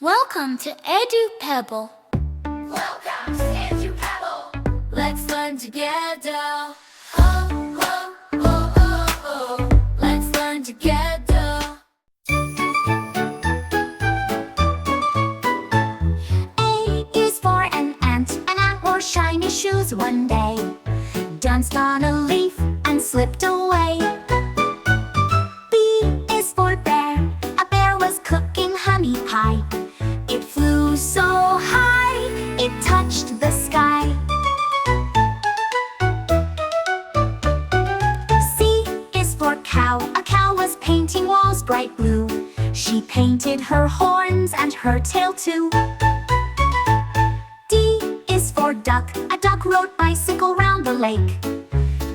Welcome to Edu Pebble. Welcome to Edu Pebble. Let's learn together. Oh, oh, oh, oh, oh. Let's learn together. A is for an ant wore shiny shoes one day. Danced on a leaf and slipped away. B is for bear. A bear was cooking honey pie. It flew so high, it touched the sky. C is for cow. A cow was painting walls bright blue. She painted her horns and her tail too. D is for duck. A duck rode bicycle round the lake.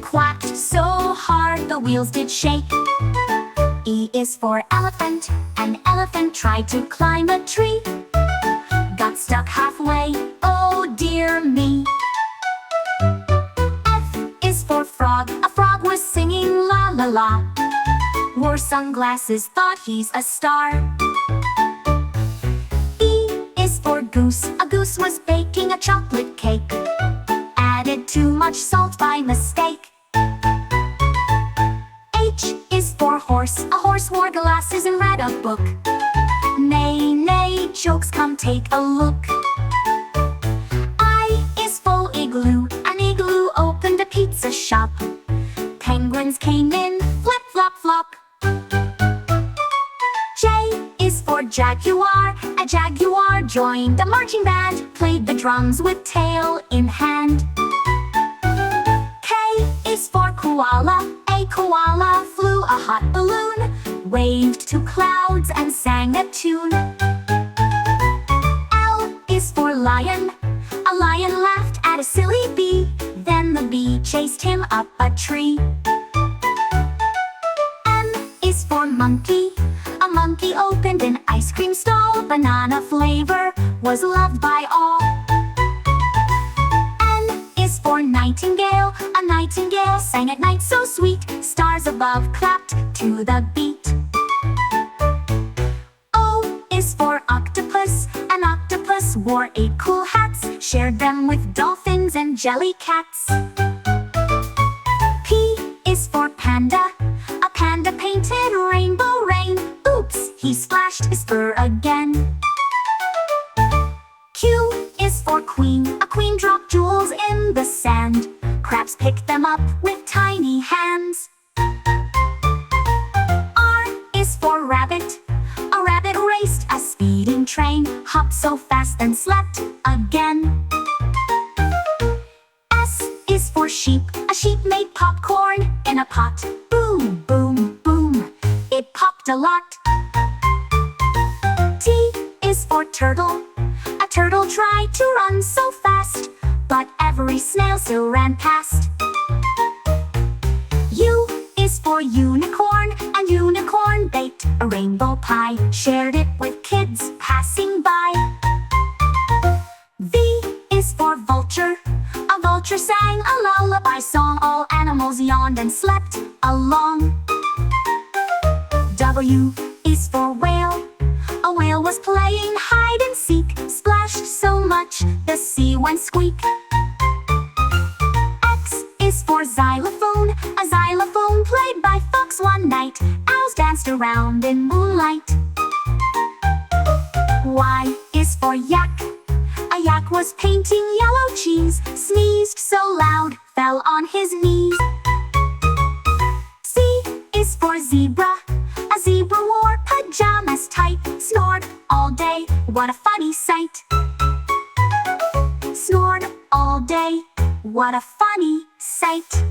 Quacked so hard the wheels did shake. E is for elephant. An elephant tried to climb a tree. Got stuck halfway, oh dear me. F is for frog. A frog was singing la la la. Wore sunglasses, thought he's a star. E is for goose. A goose was baking a chocolate cake. Added too much salt by mistake. H is for horse. A horse wore glasses and read a book. Nay, nay, jokes, come take a look. I is for igloo. An igloo opened a pizza shop. Penguins came in, flip, flop, flop. J is for jaguar. A jaguar joined a marching band. Played the drums with tail in hand. K is for koala. A koala flew a hot balloon, waved to clouds and sang a tune. L is for lion. A lion laughed at a silly bee. Then the bee chased him up a tree. M is for monkey. A monkey opened an ice cream stall. Banana flavor was loved by all. N is for nightingale. A nightingale sang at night so sweet. Stars above clapped to the beat. O is for octopus. An octopus wore 8 cool hats. Shared them with dolphins and jellycats. P is for panda. A panda painted rainbow rain. Oops, he splashed his fur again. Q is for queen. A queen dropped jewels in the sand. Crabs picked them up with tiny hands. R is for rabbit. A rabbit raced a speeding train. Hopped so fast and slept again. S is for sheep. A sheep made popcorn in a pot. Boom, boom, boom, it popped a lot. T is for turtle. A turtle tried to run so fast, but every snail still ran past. U is for unicorn. A unicorn baked a rainbow pie. Shared it with kids passing by. V is for vulture. A vulture sang a lullaby song. All animals yawned and slept along. W is for whale. A whale was playing hide and seek. Splashed so much the sea went squeak. X is for xylophone. A xylophone played by folks one night. Owls danced around in moonlight. Y is for yak. A yak was painting yellow cheese. Sneezed so loud, fell on his knees. C is for zebra. A zebra wore pajamas tight. Snored all day, what a funny sight. Snored all day, what a funny sight.